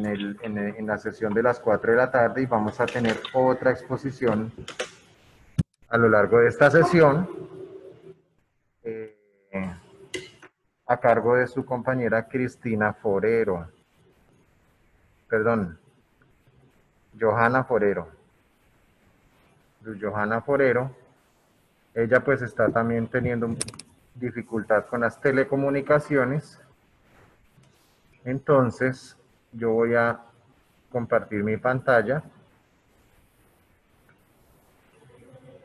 en la sesión de las 4 de la tarde y vamos a tener otra exposición a lo largo de esta sesión a cargo de su compañera Cristina Forero. Perdón, Johanna Forero. Johanna Forero, ella pues está también teniendo dificultad con las telecomunicaciones. Entonces, yo voy a compartir mi pantalla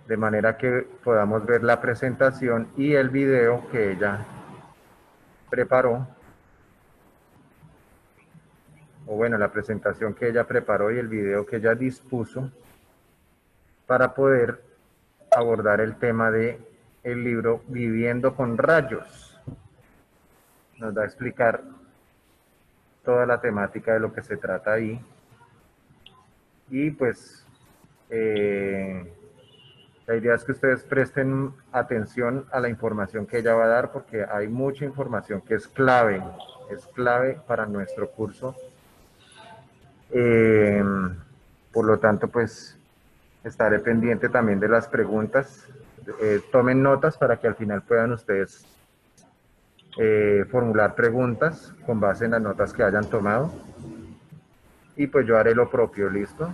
de manera que podamos ver la presentación y el video que ella preparó. O bueno, la presentación que ella preparó y el video que ella dispuso para poder abordar el tema de el libro Viviendo con Rayos. Nos va a explicar toda la temática de lo que se trata ahí. Y pues la idea es que ustedes presten atención a la información que ella va a dar porque hay mucha información que es clave para nuestro curso. Por lo tanto, pues estaré pendiente también de las preguntas. Tomen notas para que al final puedan ustedes formular preguntas con base en las notas que hayan tomado. Y pues yo haré lo propio, ¿listo?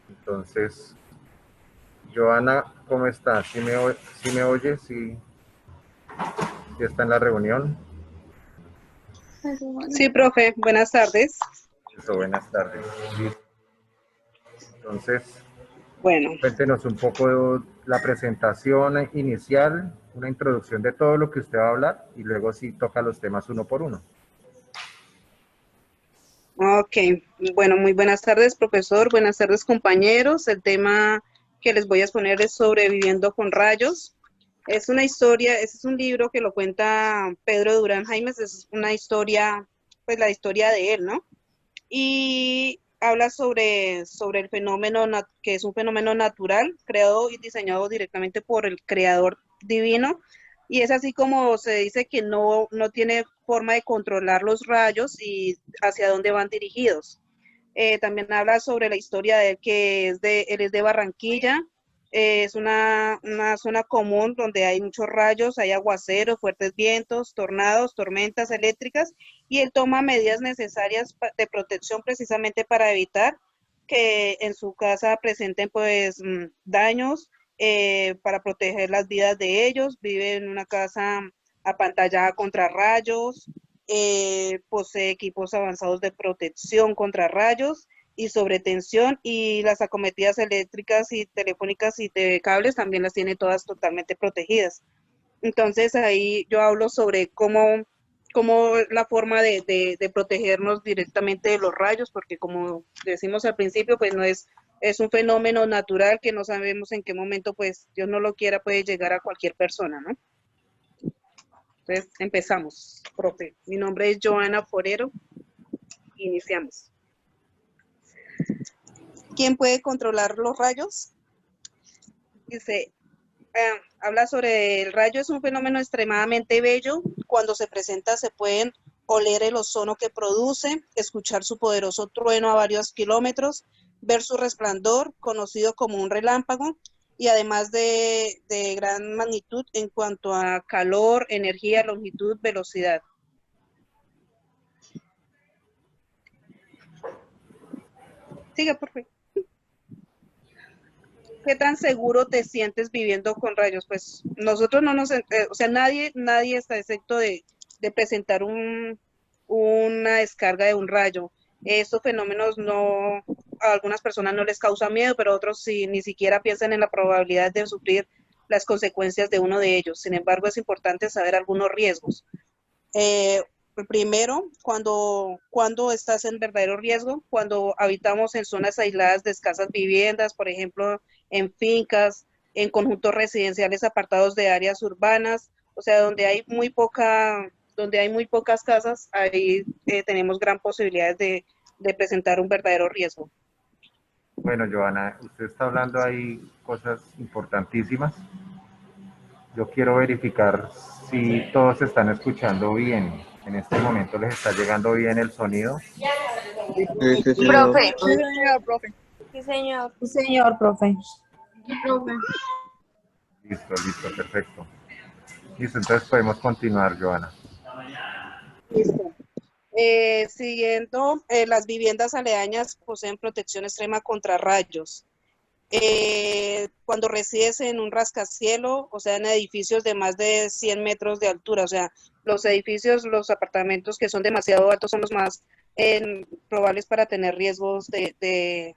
Entonces, Johanna, ¿cómo está? ¿Sí me oye? ¿Sí está en la reunión? Sí, profe, buenas tardes. Eso, buenas tardes. Entonces, bueno, cuéntenos un poco de la presentación inicial, una introducción de todo lo que usted va a hablar y luego sí toca los temas uno por uno. Ok, bueno, muy buenas tardes, profesor, buenas tardes, compañeros. El tema que les voy a exponer es Sobreviviendo con Rayos. Es una historia, es un libro que lo cuenta Pedro Durán Jaimes, es una historia, pues la historia de él, ¿no? Y habla sobre el fenómeno, que es un fenómeno natural, creado y diseñado directamente por el creador divino, y es así como se dice que no tiene forma de controlar los rayos y hacia dónde van dirigidos. También habla sobre la historia de él, que él es de Barranquilla. Es una zona común donde hay muchos rayos, hay aguaceros, fuertes vientos, tornados, tormentas eléctricas, y él toma medidas necesarias de protección precisamente para evitar que en su casa presenten pues daños, para proteger las vidas de ellos. Vive en una casa apantallada contra rayos, posee equipos avanzados de protección contra rayos y sobretensión, y las acometidas eléctricas y telefónicas y de cables también las tiene todas totalmente protegidas. Entonces ahí yo hablo sobre cómo la forma de protegernos directamente de los rayos, porque como decimos al principio, pues no es un fenómeno natural que no sabemos en qué momento, pues Dios no lo quiera, puede llegar a cualquier persona, ¿no? Entonces, empezamos, profe. Mi nombre es Johanna Forero. Iniciamos. ¿Quién puede controlar los rayos? Dice, habla sobre el rayo. Es un fenómeno extremadamente bello. Cuando se presenta se pueden oler el ozono que produce, escuchar su poderoso trueno a varios kilómetros, ver su resplandor, conocido como un relámpago, y además de gran magnitud en cuanto a calor, energía, longitud, velocidad. Sigue, por favor. ¿Qué tan seguro te sientes viviendo con rayos? Pues nosotros no nos, o sea, nadie está excepto de presentar una descarga de un rayo. Estos fenómenos no, a algunas personas no les causa miedo, pero otros sí, ni siquiera piensan en la probabilidad de sufrir las consecuencias de uno de ellos. Sin embargo, es importante saber algunos riesgos. Primero, cuando estás en verdadero riesgo, cuando habitamos en zonas aisladas de escasas viviendas, por ejemplo, en fincas, en conjuntos residenciales apartados de áreas urbanas, o sea, donde hay muy pocas casas, ahí tenemos gran posibilidad de presentar un verdadero riesgo. Bueno, Johanna, usted está hablando ahí cosas importantísimas. Yo quiero verificar si todos están escuchando bien. En este momento les está llegando bien el sonido. Sí, sí, señor. Profe. Sí, señor, profe. Sí, señor. Sí, señor, profe. Profe. Listo, listo, perfecto. Listo, entonces podemos continuar, Joana. Listo. Siguiendo, las viviendas aledañas poseen protección extrema contra rayos. Cuando resides en un rascacielo, o sea, en edificios de más de 100 metros de altura, o sea, los edificios, los apartamentos que son demasiado altos son los más probables para tener riesgos de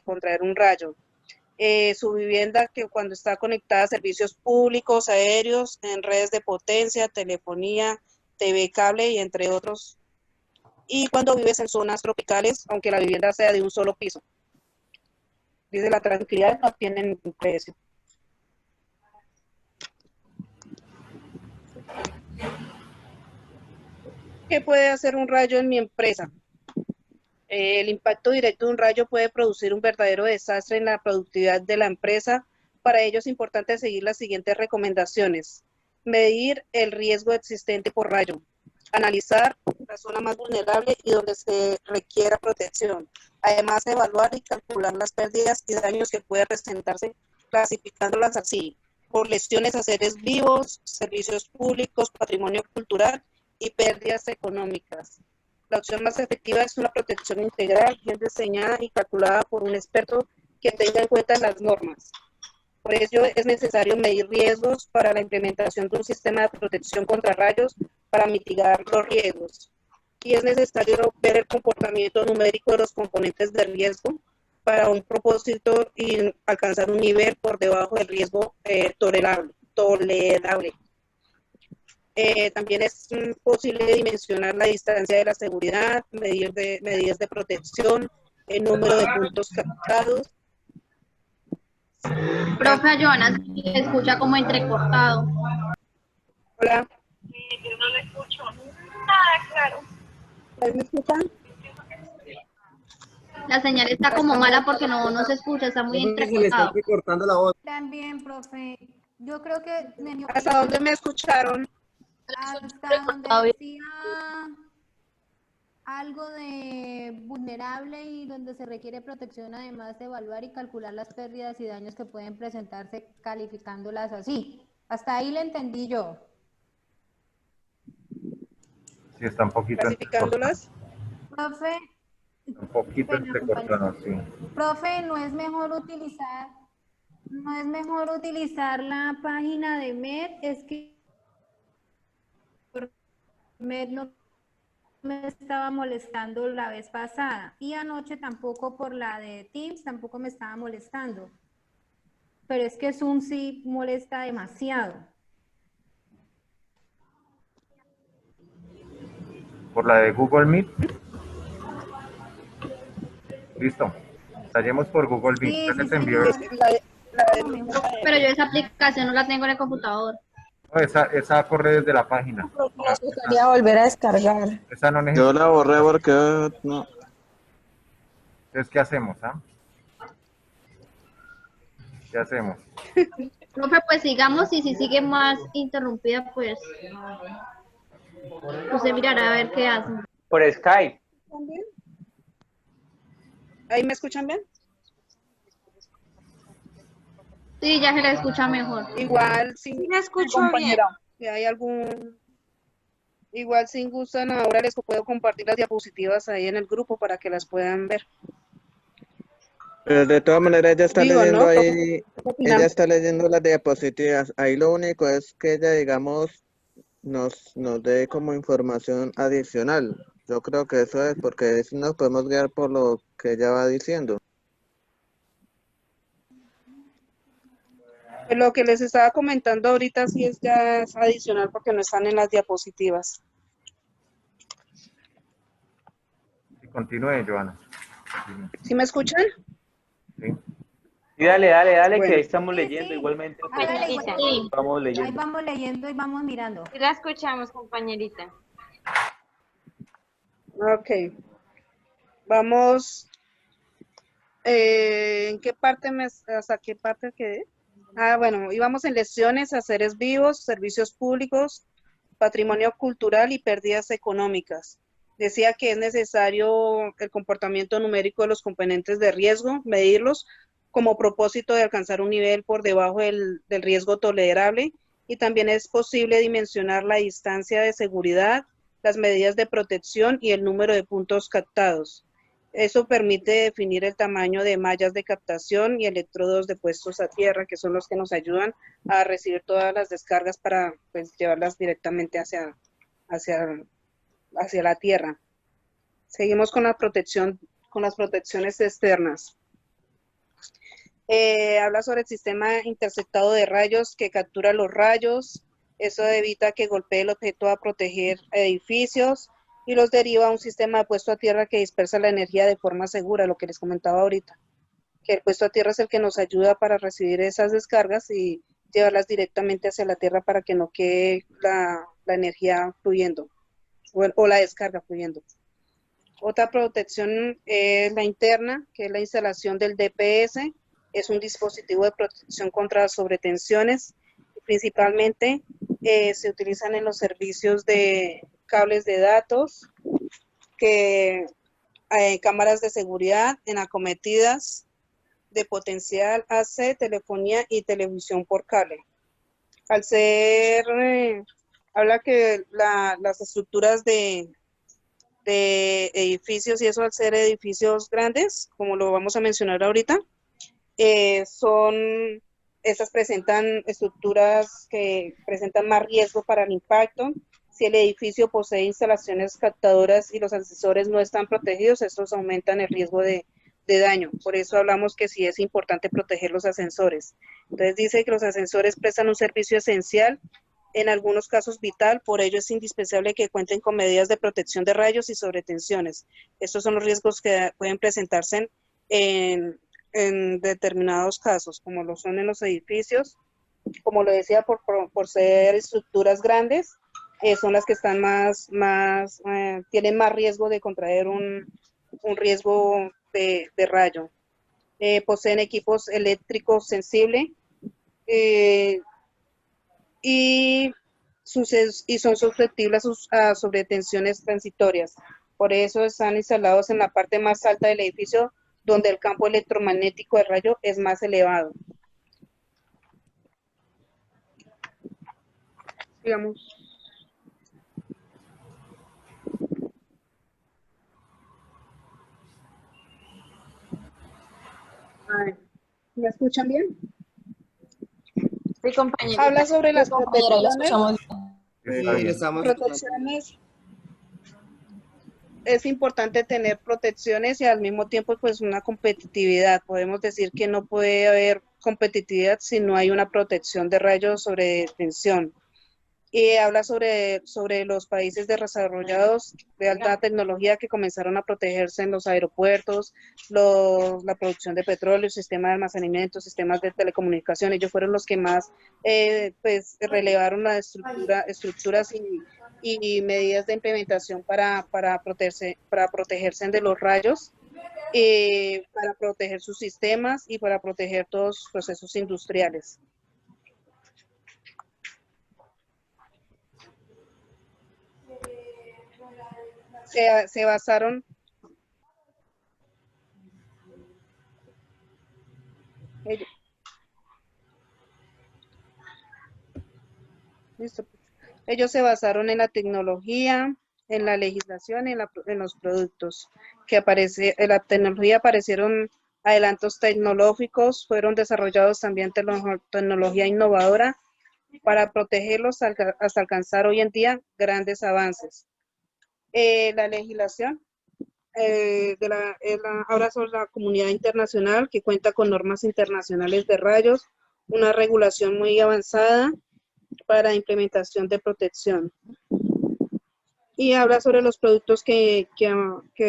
contraer un rayo. Su vivienda que cuando está conectada a servicios públicos, aéreos, en redes de potencia, telefonía, TV cable y entre otros. Y cuando vives en zonas tropicales, aunque la vivienda sea de un solo piso. Dice, la tranquilidad no tiene ningún precio. ¿Qué puede hacer un rayo en mi empresa? El impacto directo de un rayo puede producir un verdadero desastre en la productividad de la empresa. Para ello es importante seguir las siguientes recomendaciones. Medir el riesgo existente por rayo. Analizar la zona más vulnerable y donde se requiera protección. Además, evaluar y calcular las pérdidas y daños que pueden presentarse, clasificándolas así: por lesiones a seres vivos, servicios públicos, patrimonio cultural y pérdidas económicas. La opción más efectiva es una protección integral, que es diseñada y calculada por un experto que tenga en cuenta las normas. Por ello, es necesario medir riesgos para la implementación de un sistema de protección contra rayos para mitigar los riesgos. Y es necesario ver el comportamiento numérico de los componentes de riesgo para un propósito y alcanzar un nivel por debajo del riesgo tolerable. También es posible dimensionar la distancia de la seguridad, medidas de protección, el número de puntos captados. Profe, a Joana se escucha como entrecortado. Hola, Yo no le escucho nada claro. ¿me escuchan? La señal está como mala porque no se escucha, está muy Profe, se le está entrecortado. recortando la voz. También, profe. Yo creo que en mi ¿Hasta opinión, dónde me escucharon? hasta donde decía algo de vulnerable y donde se requiere protección, además de evaluar y calcular las pérdidas y daños que pueden presentarse, calificándolas así. Hasta ahí le entendí yo. Sí, está un poquito Clasificándolas. Profe, un poquito pena, entrecortado, sí. profe, no es mejor utilizar la página de MED, es que MED no me estaba molestando la vez pasada y anoche tampoco por la de Teams tampoco me estaba molestando, pero es que Zoom sí molesta demasiado. Por la de Google Meet. Listo. Tallemos por Google Meet. Sí, Ya sí, les envío. señor. Pero yo esa aplicación no la tengo en el computador. No, esa corre desde la página. Nos gustaría volver a descargar. Esa no Yo necesita. la borré porque no. Entonces, ¿qué hacemos? ¿Qué hacemos? Profe, pues sigamos y si sigue más interrumpida, pues usted mirará a ver qué hace. Por Skype. ¿También? ¿Ahí me escuchan bien? Sí, ya se la escucha mejor. Igual, si Me escucho bien. si hay algún... Igual, si gustan, ahora les puedo compartir las diapositivas ahí en el grupo para que las puedan ver. Pero de todas maneras ella está Digo, leyendo ¿no? ahí, ¿Qué opinan? ella está leyendo las diapositivas. Ahí lo único es que ella, digamos, nos dé como información adicional. Yo creo que eso es, porque si nos podemos guiar por lo que ella va diciendo. Pues lo que les estaba comentando ahorita sí es ya es adicional porque no están en las diapositivas. Y continúe, Joana. ¿Sí me escuchan? Sí. Sí, dale, Bueno. que ahí estamos Sí, leyendo sí. igualmente. Hágale Pues, igual. Sí. vamos Ahí leyendo. vamos leyendo y vamos mirando. Sí la escuchamos, compañerita. Ok. Vamos. ¿En qué parte hasta qué parte quedé? Ah, bueno, íbamos en lesiones a seres vivos, servicios públicos, patrimonio cultural y pérdidas económicas. Decía que es necesario el comportamiento numérico de los componentes de riesgo, medirlos como propósito de alcanzar un nivel por debajo del riesgo tolerable, y también es posible dimensionar la distancia de seguridad, las medidas de protección y el número de puntos captados. Eso permite definir el tamaño de mallas de captación y electrodos depuestos a tierra, que son los que nos ayudan a recibir todas las descargas para, pues, llevarlas directamente hacia la tierra. Seguimos con la protección, con las protecciones externas. Habla sobre el sistema interceptado de rayos que captura los rayos. Eso evita que golpee el objeto a proteger edificios, y los deriva a un sistema de puesto a tierra que dispersa la energía de forma segura, lo que les comentaba ahorita, que el puesto a tierra es el que nos ayuda para recibir esas descargas y llevarlas directamente hacia la tierra para que no quede la energía fluyendo, o la descarga fluyendo. Otra protección es la interna, que es la instalación del DPS. Es un dispositivo de protección contra sobretensiones. Principalmente se utilizan en los servicios de cables de datos, cámaras de seguridad, en acometidas de potencial AC, telefonía y televisión por cable. Al ser, habla que las estructuras de edificios, y eso al ser edificios grandes, como lo vamos a mencionar ahorita, estas presentan estructuras que presentan más riesgo para el impacto. Si el edificio posee instalaciones captadoras y los ascensores no están protegidos, estos aumentan el riesgo de daño. Por eso hablamos que sí es importante proteger los ascensores. Entonces dice que los ascensores prestan un servicio esencial, en algunos casos vital, por ello es indispensable que cuenten con medidas de protección de rayos y sobretensiones. Estos son los riesgos que pueden presentarse en determinados casos, como lo son en los edificios. Como lo decía, por ser estructuras grandes, son las que están tienen más riesgo de contraer un riesgo de rayo. Poseen equipos eléctricos sensibles, y son susceptibles a sobretensiones transitorias. Por eso están instalados en la parte más alta del edificio, donde el campo electromagnético del rayo es más elevado. Digamos. ¿Me escuchan bien? Sí, compañera. Habla sobre las Compañera, la protecciones. escuchamos. Protecciones. Es importante tener protecciones y al mismo tiempo pues una competitividad. Podemos decir que no puede haber competitividad si no hay una protección de rayos sobre tensión. Y habla sobre los países desarrollados de alta tecnología que comenzaron a protegerse en los aeropuertos, la producción de petróleo, sistemas de almacenamiento, sistemas de telecomunicación. Ellos fueron los que más pues relevaron la estructuras y medidas de implementación para protegerse de los rayos, para proteger sus sistemas y para proteger todos sus procesos industriales. Se basaron ellos se basaron en la tecnología, en la legislación y en los productos en la tecnología. Aparecieron adelantos tecnológicos, fueron desarrollados también tecnología innovadora para protegerlos hasta alcanzar hoy en día grandes avances. La legislación habla sobre la comunidad internacional, que cuenta con normas internacionales de rayos, una regulación muy avanzada para implementación de protección. Y habla sobre los productos que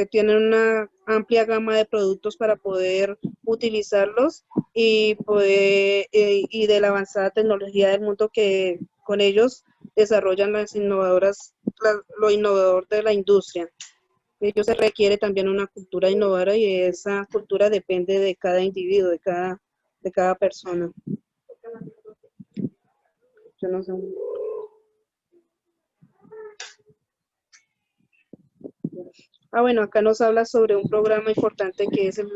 tienen una amplia gama de productos para poder utilizarlos y de la avanzada tecnología del mundo, que con ellos desarrollan lo innovador de la industria. De ello se requiere también una cultura innovadora, y esa cultura depende de cada individuo, de cada persona. Yo no sé. Bueno, acá nos habla sobre un programa importante que es el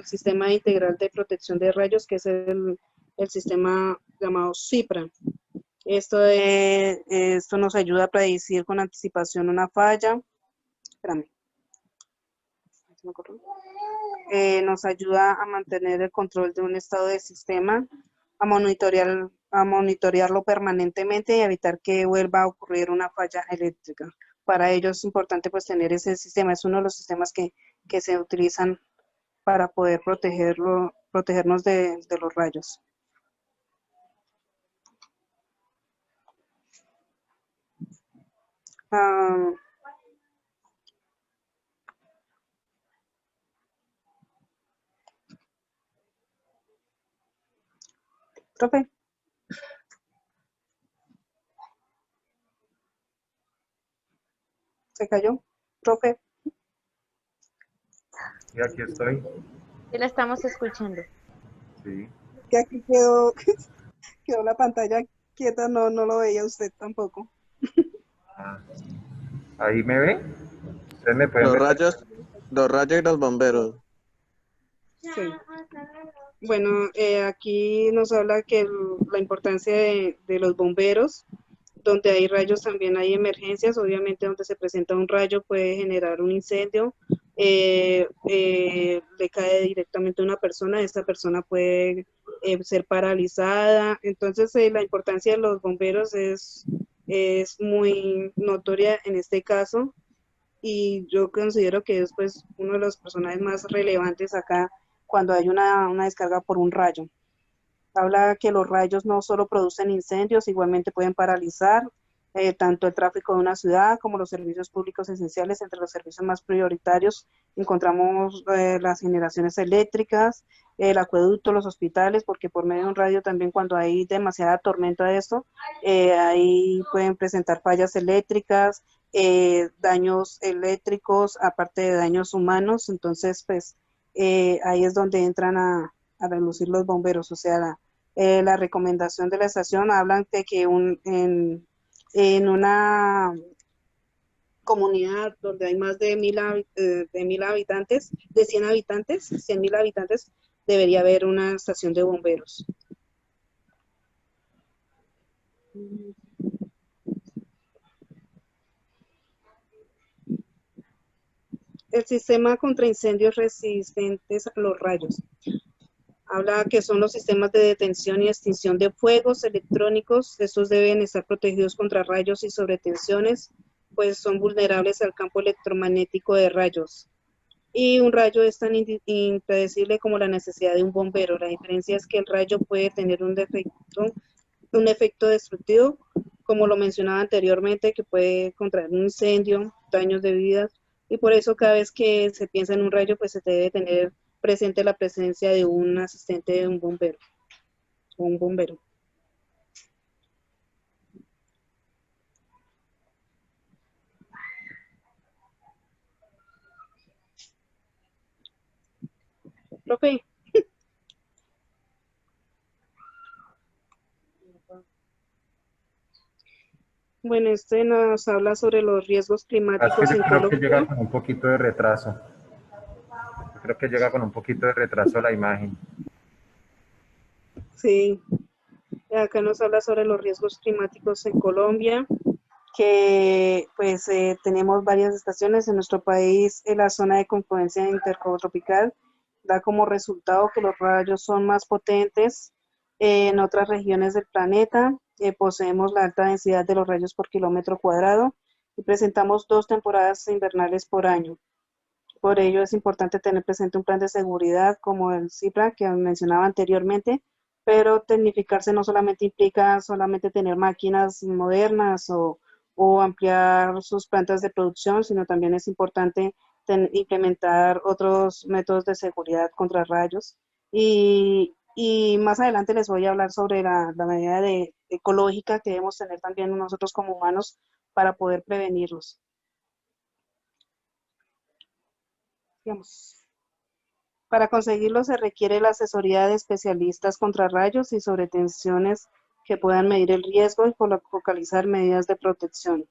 Sistema Integral de Protección de Rayos, que es el sistema llamado CIPRA. Esto nos ayuda a predecir con anticipación una falla. Espérame. Nos ayuda a mantener el control de un estado de sistema, a monitorearlo permanentemente y evitar que vuelva a ocurrir una falla eléctrica. Para ello es importante pues tener ese sistema, es uno de los sistemas que se utilizan para poder protegernos de los rayos. Profe. ¿Se cayó? Profe. Y aquí estoy. Sí, la estamos escuchando. Sí. Que aquí quedó la pantalla quieta, no lo veía usted tampoco. Ah, ¿ahí me ve? ¿Ustedes me pueden Los ver? rayos y los bomberos. Sí. Bueno, aquí nos habla que la importancia de los bomberos, donde hay rayos también hay emergencias, obviamente donde se presenta un rayo puede generar un incendio, le cae directamente a una persona, esta persona puede ser paralizada, entonces la importancia de los bomberos es muy notoria en este caso, y yo considero que es pues uno de los personajes más relevantes acá cuando hay una descarga por un rayo. Habla que los rayos no solo producen incendios, igualmente pueden paralizar tanto el tráfico de una ciudad como los servicios públicos esenciales. Entre los servicios más prioritarios encontramos las generaciones eléctricas, el acueducto, los hospitales, porque por medio de un rayo también cuando hay demasiada tormenta de esto, ahí pueden presentar fallas eléctricas, daños eléctricos, aparte de daños humanos. Entonces, pues ahí es donde entran a relucir los bomberos, o sea, la recomendación de la estación hablan de que en una comunidad donde hay más de 1.000 habitantes, de 100 habitantes, 100.000 habitantes, debería haber una estación de bomberos. El sistema contra incendios resistentes a los rayos. Habla que son los sistemas de detención y extinción de fuegos electrónicos. Estos deben estar protegidos contra rayos y sobretensiones, pues son vulnerables al campo electromagnético de rayos. Y un rayo es tan impredecible como la necesidad de un bombero. La diferencia es que el rayo puede tener un efecto destructivo, como lo mencionaba anteriormente, que puede contraer un incendio, daños de vidas, y por eso cada vez que se piensa en un rayo, pues se debe tener presente la presencia de un asistente de un bombero o un bombero. Profe. Bueno, este nos habla sobre los riesgos climáticos en Creo que llega Colombia. con un poquito de retraso. Creo que llega con un poquito de retraso la imagen. Sí, acá nos habla sobre los riesgos climáticos en Colombia, que pues tenemos varias estaciones en nuestro país. En la zona de confluencia intertropical da como resultado que los rayos son más potentes en otras regiones del planeta. Poseemos la alta densidad de los rayos por kilómetro cuadrado y presentamos 2 temporadas invernales por año. Por ello es importante tener presente un plan de seguridad como el CIPRA que mencionaba anteriormente, pero tecnificarse no solamente implica solamente tener máquinas modernas o ampliar sus plantas de producción, sino también es importante implementar otros métodos de seguridad contra rayos. Y más adelante les voy a hablar sobre la medida ecológica que debemos tener también nosotros como humanos para poder prevenirlos. Digamos. Para conseguirlo se requiere la asesoría de especialistas contra rayos y sobretensiones que puedan medir el riesgo y focalizar medidas de protección.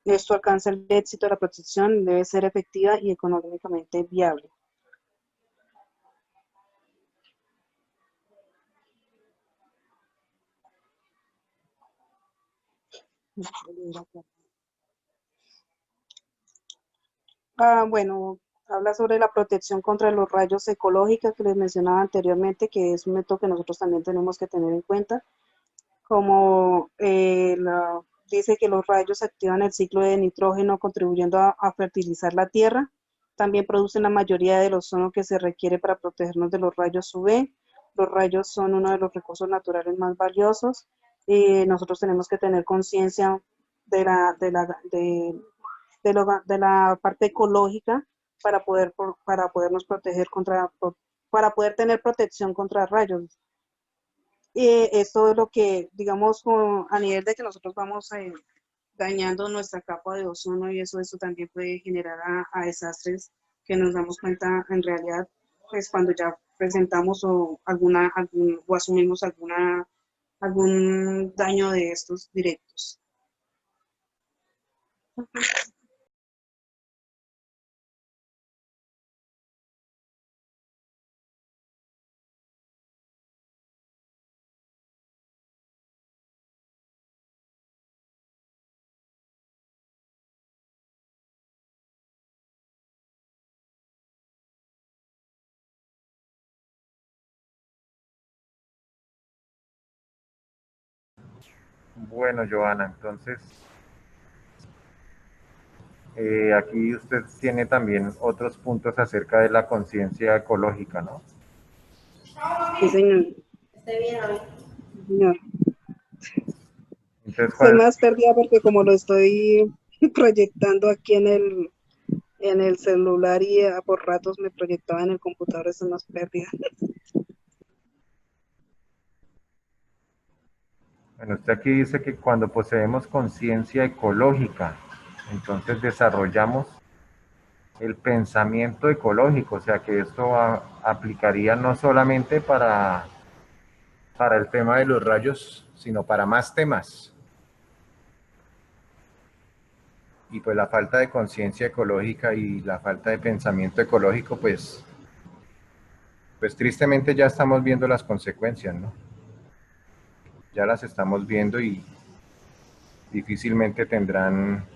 esto alcanza el éxito, la protección debe ser efectiva y económicamente viable. Bueno, habla sobre la protección contra los rayos ecológicos que les mencionaba anteriormente, que es un método que nosotros también tenemos que tener en cuenta. Como dice que los rayos activan el ciclo de nitrógeno contribuyendo a fertilizar la tierra. También producen la mayoría del ozono que se requiere para protegernos de los rayos UV. Los rayos son uno de los recursos naturales más valiosos. Nosotros tenemos que tener conciencia de la parte ecológica para podernos proteger para poder tener protección contra rayos. Esto es lo que, digamos, a nivel de que nosotros vamos dañando nuestra capa de ozono y eso también puede generar a desastres que nos damos cuenta en realidad, pues cuando ya presentamos o asumimos algún daño de estos directos. Bueno, Joana, entonces aquí usted tiene también otros puntos acerca de la conciencia ecológica, ¿no? Sí, señor. Señor. Entonces, Estoy más perdida porque como lo estoy proyectando aquí en el celular y por ratos me proyectaba en el computador, estoy más perdida. Bueno, usted aquí dice que cuando poseemos conciencia ecológica, entonces desarrollamos el pensamiento ecológico, o sea que esto aplicaría no solamente para el tema de los rayos, sino para más temas. Y pues la falta de conciencia ecológica y la falta de pensamiento ecológico, pues tristemente ya estamos viendo las consecuencias, ¿no? Ya las estamos viendo y difícilmente tendrán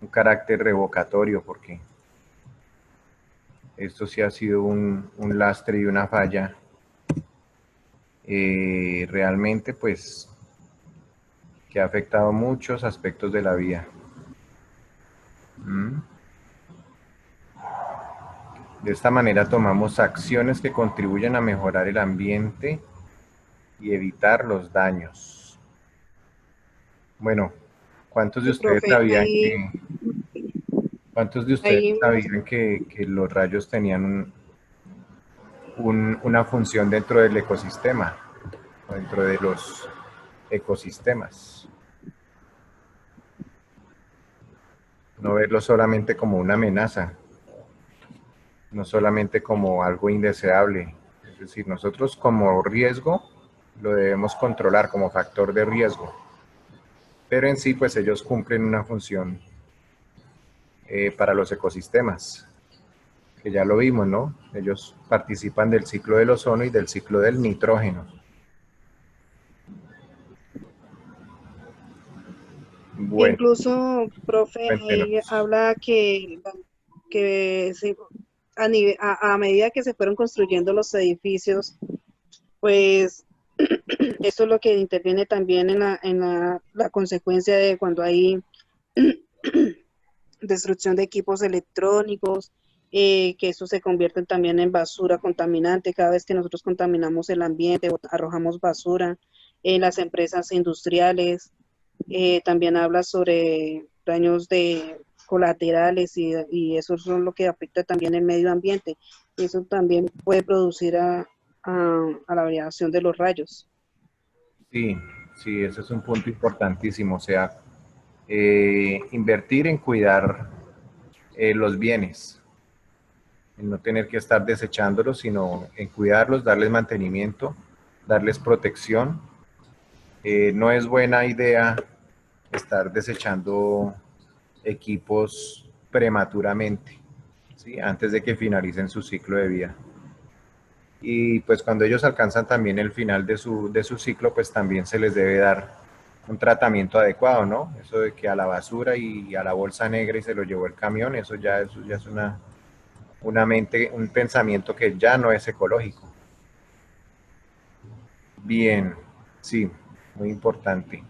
un carácter revocatorio, porque esto sí ha sido un lastre y una falla realmente, pues, que ha afectado muchos aspectos de la vida. De esta manera tomamos acciones que contribuyen a mejorar el ambiente y evitar los daños. Bueno, ¿cuántos de ustedes Profe, sabían ahí, que los rayos tenían una función dentro del ecosistema, o dentro de los ecosistemas? No verlo solamente como una amenaza, no solamente como algo indeseable. Es decir, nosotros como riesgo lo debemos controlar como factor de riesgo. Pero en sí, pues ellos cumplen una función para los ecosistemas, que ya lo vimos, ¿no? Ellos participan del ciclo del ozono y del ciclo del nitrógeno. Bueno, incluso, profe, cuéntenos. ahí habla que sí, a medida que se fueron construyendo los edificios, pues esto es lo que interviene también en la consecuencia de cuando hay destrucción de equipos electrónicos, que eso se convierte también en basura contaminante. Cada vez que nosotros contaminamos el ambiente, arrojamos basura en las empresas industriales. También habla sobre daños colaterales y eso es lo que afecta también el medio ambiente. Eso también puede producir a la variación de los rayos. Sí, sí, ese es un punto importantísimo. O sea, invertir en cuidar los bienes, en no tener que estar desechándolos, sino en cuidarlos, darles mantenimiento darles protección. No es buena idea estar desechando equipos prematuramente, ¿sí? Antes de que finalicen su ciclo de vida. Y pues cuando ellos alcanzan también el final de su ciclo, pues también se les debe dar un tratamiento adecuado, ¿no? Eso de que a la basura y a la bolsa negra y se lo llevó el camión, eso ya es un pensamiento que ya no es ecológico. Bien, sí, muy importante.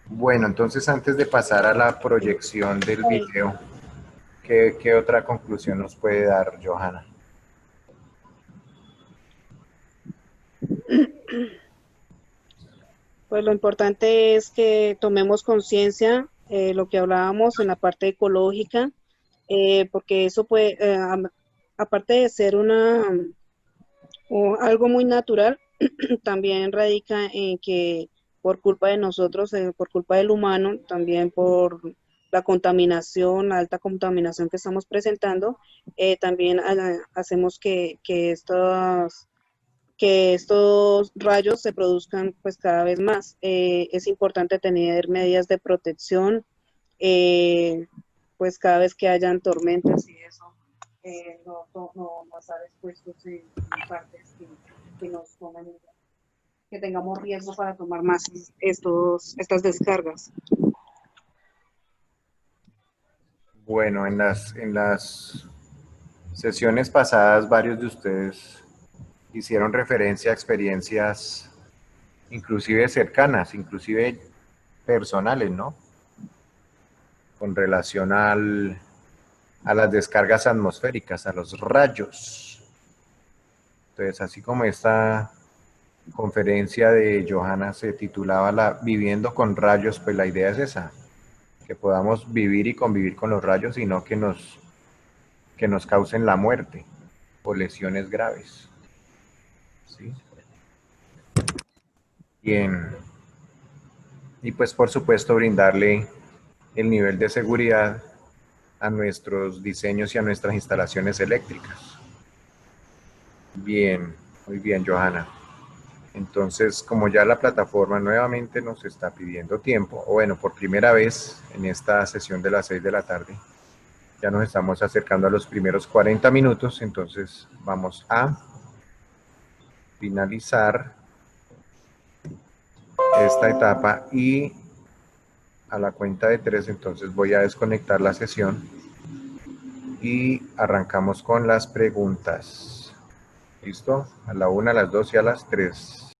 Bueno, entonces antes de pasar a la proyección del video, ¿qué otra conclusión nos puede dar, Johanna? Pues lo importante es que tomemos conciencia, lo que hablábamos en la parte ecológica, porque eso puede, aparte de ser algo muy natural, también radica en que por culpa de nosotros, por culpa del humano, también por la contaminación, la alta contaminación que estamos presentando, también hacemos que estos rayos se produzcan pues cada vez más. Es importante tener medidas de protección, pues cada vez que hayan tormentas y eso, no estar expuestos en partes que nos tomen, que tengamos riesgo para tomar más estas descargas. Bueno, en las sesiones pasadas varios de ustedes hicieron referencia a experiencias inclusive cercanas, inclusive personales, ¿no? Con relación a las descargas atmosféricas, a los rayos. Entonces, así como esta conferencia de Johanna se titulaba Viviendo con rayos, pues la idea es esa, que podamos vivir y convivir con los rayos y no que nos causen la muerte o lesiones graves. ¿Sí? Bien. Y pues por supuesto brindarle el nivel de seguridad a nuestros diseños y a nuestras instalaciones eléctricas. Bien, muy bien, Johanna. Entonces, como ya la plataforma nuevamente nos está pidiendo tiempo, o bueno, por primera vez en esta sesión de las 6 de la tarde, ya nos estamos acercando a los primeros 40 minutos, entonces vamos a finalizar esta etapa y a la cuenta de 3, entonces voy a desconectar la sesión y arrancamos con las preguntas. ¿Listo? A la 1, a las 2 y a las 3.